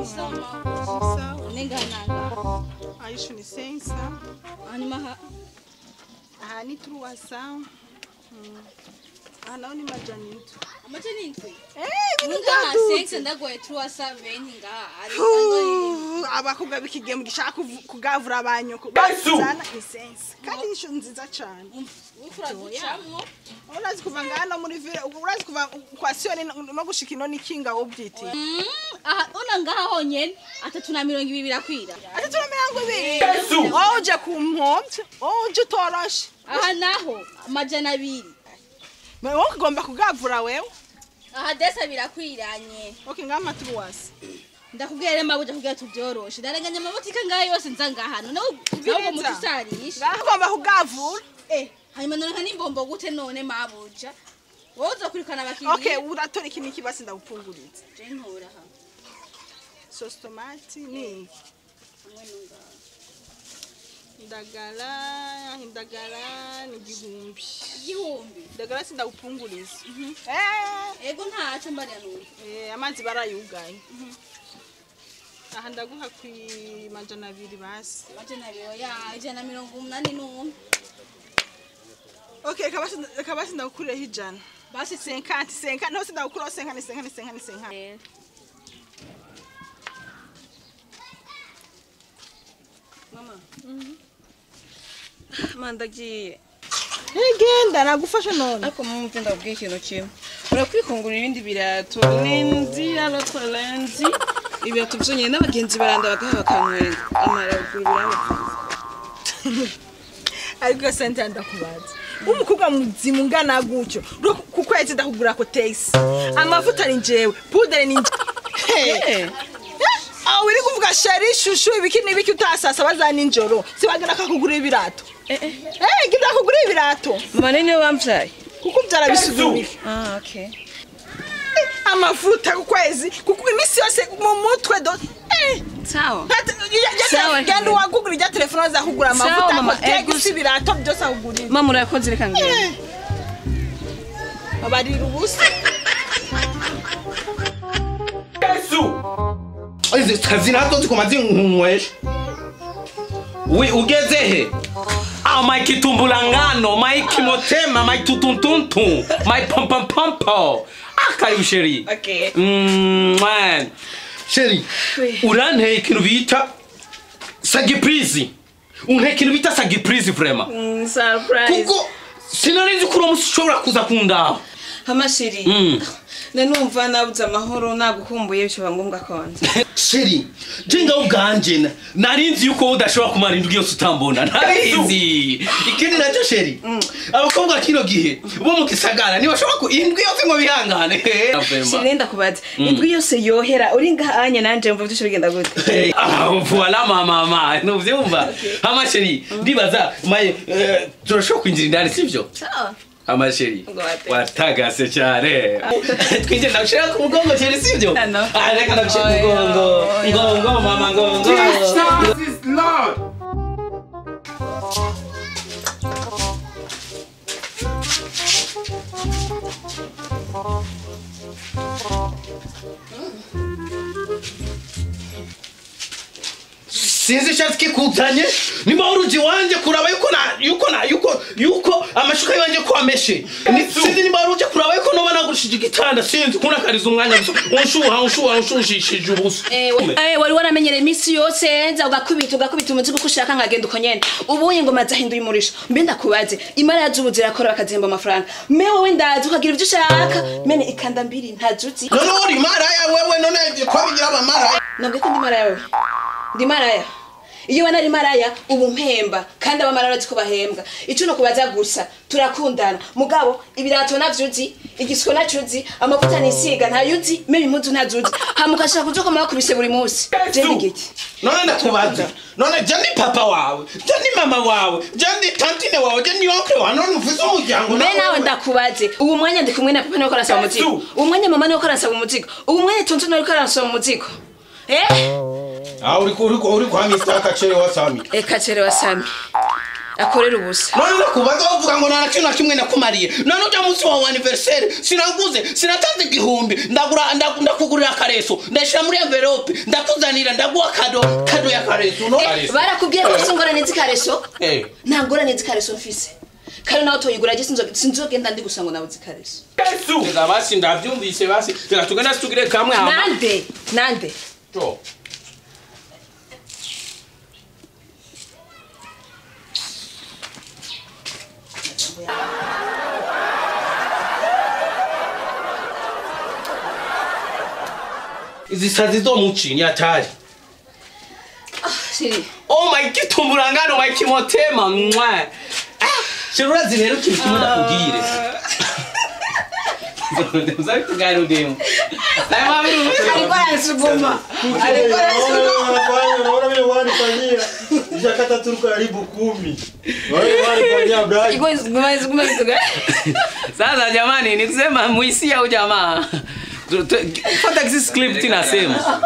Sawa. Nengananga. Aisho ni sensa. Hanyuma Aha ni truwasa. Aha naho ni majani itu. amajani intwe. Ibintu Ngaha byadutse. 6 ndagoye truwasa 20 ngaha ari Abakobwa bikigemu gishaka kugavura abanyoko. Bazana ni sensa. Kandi nisho nziza cyane. wifura ducamwo. Urazi kuva ngana muri vile, urazi kuva kwa Sioni no gushika ino nikinga wobyiti. Aha ona ngaha honyene 320 birakwira. Ati turamirango ibiri. Oje kumpombye, oje toroshe. Aha naho amajana 2. Wewe ugomba kugavura wewe. Aha desa birakwiranye. Okay ngama truwasa. Ndakubwira rema buja kugira tubyoroshe. Ndarenganya amabotika ngaha yose nza ngaha no nawo mutusarisha. Ngaho ugomba kugavura. Hanyuma nonka nimbombo gute none mabuja. Wowe uzokurikana abakiriya. Okay, uratora iki nikibasi ndagupfunguriza. Je nkora ha. Sauce tomate ni indagala ni igihumbi. Igihumbi. Indagala sindagupfunguriza. Ego ntaco mbariya nuri. Amazi barayugaye. Aha ndaguha majana 2 basi. Majana 2 ya 180 Okay, kabasi ndagukureho ijana. Basi 50 no sindagukuraho 50. Mama. Mandagiye. Genda nagufasha none. Ariko mumve ndabwiye ikintu kimwe. Urakwikungura ibindi birato lenzi alotwa lenzi. Ibirato byonyine n'abagenzi baranda bagaha bakanwenga. Amara kugura Ariko sente ndakubaza. Umukobwa muzimu ngana gutyo. Kukwezi ndakugura ko taxi. Amavuta ni njewe, poudre ni njewe. Uri kuvuga sheri shushu ibiki utasasa bazana injoro. Sibagana kakugura ibirato. Gida kugura ibirato. Mama nene bamvyaye. Kuko byara bisubira. Okay. Amavuta kukwezi, kuko imisi yose mu mutwe do. Sawa. Genda wagugura ijya telefone za kugura amavuta mama, taxi ibirato byose akugurira. Mama urakoze reka ngende. Abarira ubusa. Izi kazi nazo zikomaze nkunywesha. Ugeze he? My kitumbulangano, my kimotema, my tutuntuntu, my pampampo. Karibu sheri. Okay. Man. Sheri. Uranteye ikintu bita sagiprizi. Unteye ikintu bita sagiprizi vraiment. Surprise. Kuko sinarizi ko ushobora kuza kundaho. Hamashiri. Nanumva nabuze amahoro nagukumbuye bishoba ngombwa konza. Sheri, jenga ubwanje narinzi yuko udashobora kumara indwi yose utambona. Narizi. Ikindi nacyo sheri. Abakobwa kino gihe bo mu kisagara ni bashobora ku indwi yose ngo bihangane. Sinenda kubaza. Indwi yose yohera uri ngahanye nanje mvuga icyo bigenda gute. Voilà mama, no vyumva. Hama sheri, ndibaza turashobora kwinjira indani sivyo? Sawa. Amasheri watagase cyane twinje ndagushira ku mugongo cyane sivyo reka ndagushira ku mugongo ngongo mama ngongo Jesus is Lord. Sinzi cyane kikuzanye nimba uruji wanje kuraba yuko amashuka yanje ko ameshe sinzi nimba uruje kuraba yuko no banagushije igitanda sinzi kuna kariza umwanya unshushishije ubuso wari waramenyere imisi yose nza ugakubita umuzigo kushaka nkagenda uko nyene ubunye ngo mazahinduye umurisho mbe ndakubaze imara yazubuze yakora bakazemba amafaranga me wowe ndazi ukagira ibyo ushaka mene ikanda mbiri ntazuzi none uri maraya wewe none ko bigira abamara nabwo ko ndi maraya wewe ndi maraya iyo wana ari maraya ubu mpemba kandi abamarara baziko bahembwa ico no kubaza gusa turakundana mugabo ibirato navyuzi igisiko nacuzi amavuta nisiga ntayuzi meme impuzu ntazuzi hamukashaka kuzoka makubise buri munsi je ngiki none ndakubaza none je ni papa wawe je ni mama wawe je ni tantine wawe je ni oncle wawe none uvuze umuryango nawe nawe ndakubaze ubu mwanya ndi kumwe na papa niko arasaba umuzigo ubu mwanya mama niko arasaba umuzigo ubu mwanya tonto niko arasaba umuzigo uri kwa Mr. Kachere wa Sami. Kachere wa Sami. akorera ubusa none nakubaza bavuga ngo nta kintu na kimwe nakumariye none ujya munsi wa anniversaire sinaguze sinatanze igihumbi ndakugurira akareso ndashira muri envelope ndakuzanira ndaguha kado ya kareso no barakubwiye ko singorane zikareso nta ngorane zikareso mfise kandi nawe toyigura je sinzogenda ndi gusa ngo nawe zikareso Yesu basi ndavyumvise basi reka tugenda tugire kamwe hama nande to izi sazi zo muchini atari shiri oh my kitumburangano my kimotema mwa shirura zibero kintu kimwe ndakugire Uzari tugari udemu Lai mami Alikuwa anasuguma. Alikuwa anasuguma. Wana vile wanifanyia. Nishakata turuka karibu 10. Wale wanifanyia brother. Iko ziguma ziguma. Sasa jamani nikusema muisia au jamaa. Fata kisi clip tinasema.